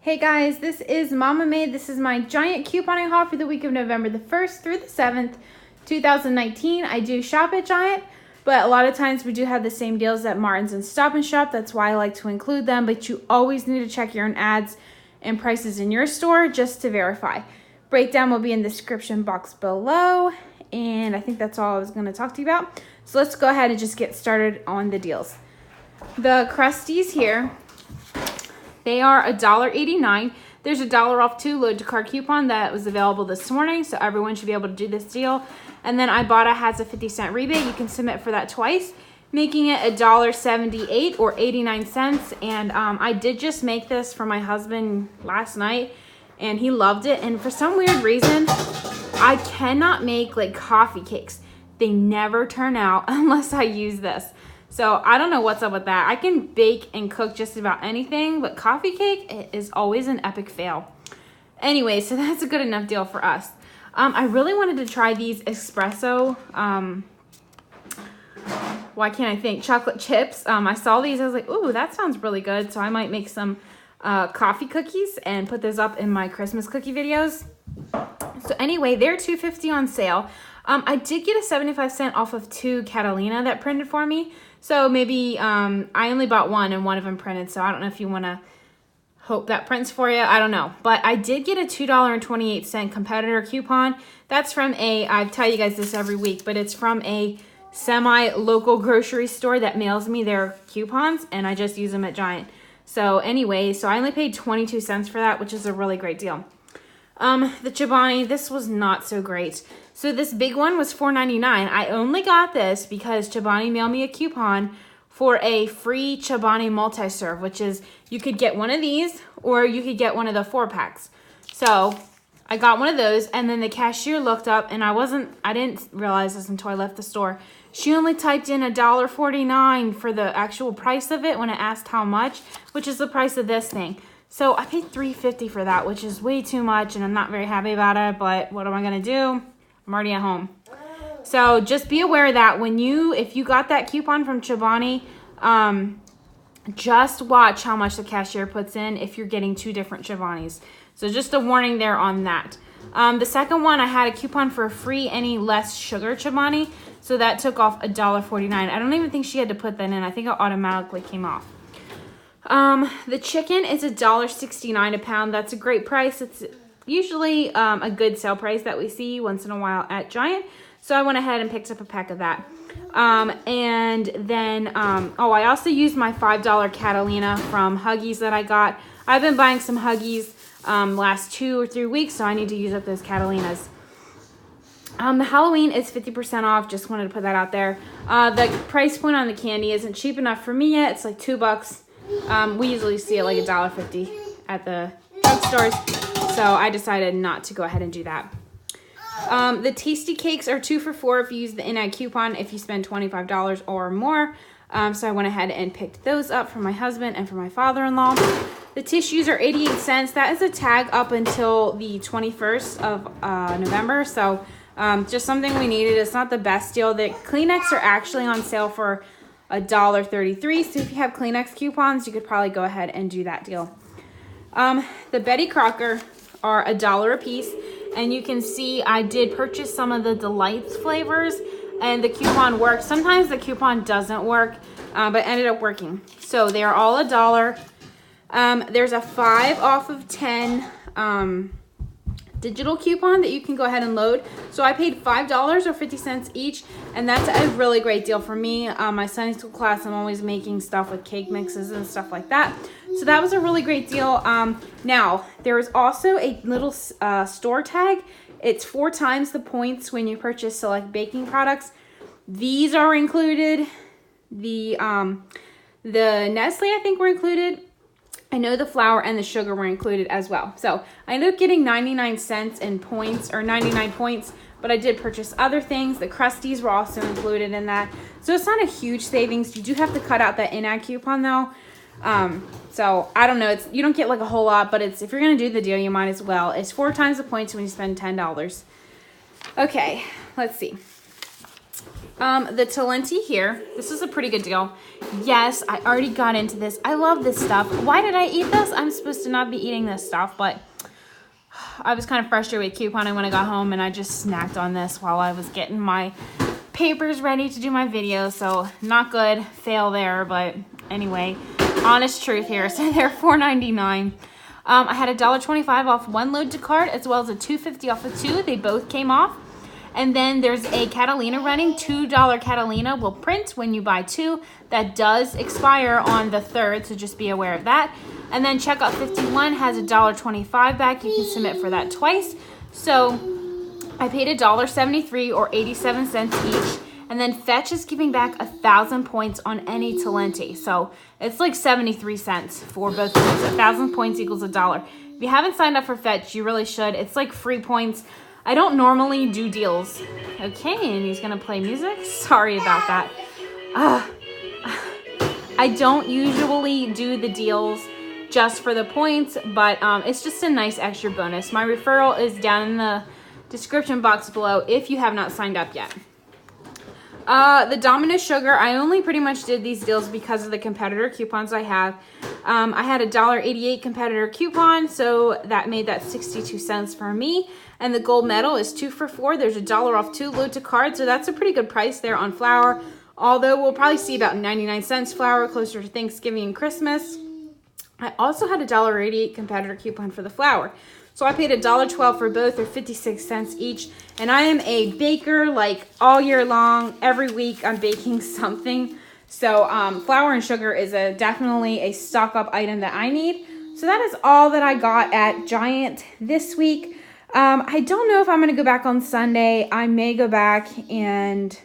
Hey guys, this is Mama Made. This is my giant couponing haul for the week of November the 1st through the 7th, 2019. I do shop at Giant, but a lot of times we do have the same deals at Martin's and Stop and Shop. That's why I like to include them, but you always need to check your own ads and prices in your store just to verify. Breakdown will be in the description box below, and I think that's all I was going to talk to you about. So let's go ahead and just get started on the deals. The Krysteaz here, they are $1.89. There's $1 off too, load to card coupon that was available this morning, so everyone should be able to do this deal. And then Ibotta has a 50-cent rebate. You can submit for that twice, making it $1.78 or 89 cents. And I did just make this for my husband last night, and he loved it. And for some weird reason, I cannot make like coffee cakes. They never turn out unless I use this. So I don't know what's up with that. I can bake and cook just about anything, but coffee cake is always an epic fail. Anyway, so that's a good enough deal for us. I really wanted to try these espresso, why can't I think, chocolate chips. I saw these, I was like, ooh, that sounds really good. So I might make some coffee cookies and put those up in my Christmas cookie videos. So anyway, they're $2.50 on sale. I did get a 75-cent off of 2 Catalina that printed for me. So maybe I only bought one and one of them printed. So I don't know if you want to hope that prints for you. I don't know. But I did get a $2.28 competitor coupon. That's from I tell you guys this every week, but it's from a semi-local grocery store that mails me their coupons, and I just use them at Giant. So anyway, so I only paid 22 cents for that, which is a really great deal. The chobani, this was not so great. So this big one was $4.99. I only got this because Chobani mailed me a coupon for a free Chobani multi-serve, which is you could get one of these or you could get one of the 4-packs. So I got one of those, and then the cashier looked up, and I didn't realize this until I left the store. She only typed in $1.49 for the actual price of it when I asked how much, which is the price of this thing. So I paid $3.50 for that, which is way too much, and I'm not very happy about it, but what am I going to do? I'm already at home. So just be aware that if you got that coupon from Chobani, just watch how much the cashier puts in if you're getting 2 different Chobanis. So just a warning there on that. The second one, I had a coupon for a free any less sugar Chobani, so that took off $1.49. I don't even think she had to put that in. I think it automatically came off. The chicken is $1.69 a pound. That's a great price. It's usually a good sale price that we see once in a while at Giant. So I went ahead and picked up a pack of that. And then, I also used my $5 Catalina from Huggies that I got. I've been buying some Huggies last 2 or 3 weeks, so I need to use up those Catalinas. The Halloween is 50% off. Just wanted to put that out there. The price point on the candy isn't cheap enough for me yet. It's like $2. We usually see it like $1.50 at the drugstores. So I decided not to go ahead and do that. The tasty cakes are 2 for $4 if you use the in-ad coupon if you spend $25 or more. So I went ahead and picked those up for my husband and for my father-in-law. The tissues are 88 cents. That is a tag up until the 21st of November. So just something we needed. It's not the best deal. The Kleenex are actually on sale for $1.33. So if you have Kleenex coupons, you could probably go ahead and do that deal. The Betty Crocker are $1 a piece, and you can see I did purchase some of the Delights flavors, and the coupon worked. Sometimes the coupon doesn't work, but it ended up working. So they are all $1. There's a 5 off of 10 digital coupon that you can go ahead and load. So I paid $5 or 50 cents each, and that's a really great deal for me. My Sunday school class, I'm always making stuff with cake mixes and stuff like that. So that was a really great deal. Now, there is also a little store tag. It's 4 times the points when you purchase select baking products. These are included. The Nestle, I think, were included. I know the flour and the sugar were included as well. So I ended up getting 99 cents in points, or 99 points, but I did purchase other things. The Krysteaz were also included in that. So it's not a huge savings. You do have to cut out that in-ad coupon though. So I don't know. You don't get like a whole lot, but if you're going to do the deal, you might as well. It's 4 times the points when you spend $10. Okay, let's see. The Talenti here, this is a pretty good deal. Yes, I already got into this. I love this stuff. Why did I eat this? I'm supposed to not be eating this stuff, but I was kind of frustrated with couponing when I got home, and I just snacked on this while I was getting my papers ready to do my video. So not good, fail there, but anyway, honest truth here. So they're $4.99. I had $1.25 off one load to cart, as well as a $2.50 off of two. They both came off. And then there's a Catalina running. $2 Catalina will print when you buy two. That does expire on the 3rd, so just be aware of that. And then Checkout 51 has $1.25 back. You can submit for that twice. So I paid $1.73 or 87 cents each. And then Fetch is giving back 1,000 points on any Talenti. So it's like 73 cents for both of those. 1,000 points equals $1. If you haven't signed up for Fetch, you really should. It's like free points. I don't normally do deals. Okay, and he's gonna play music. Sorry about that. I don't usually do the deals just for the points, but it's just a nice extra bonus. My referral is down in the description box below if you have not signed up yet. The Domino sugar, I only pretty much did these deals because of the competitor coupons I have. I had a $1.88 competitor coupon, so that made that 62 cents for me. And the gold medal is 2 for $4. There's $1 off 2 load to card, so that's a pretty good price there on flour. Although we'll probably see about 99 cents flour closer to Thanksgiving and Christmas. I also had a $1.88 competitor coupon for the flour. So I paid $1.12 for both, or 56 cents each. And I am a baker like all year long. Every week I'm baking something. So flour and sugar is definitely a stock up item that I need. So that is all that I got at Giant this week. I don't know if I'm going to go back on Sunday. I may go back and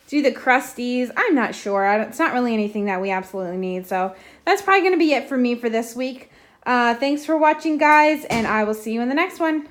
do the Krysteaz. I'm not sure. It's not really anything that we absolutely need. So that's probably going to be it for me for this week. Thanks for watching, guys, and I will see you in the next one.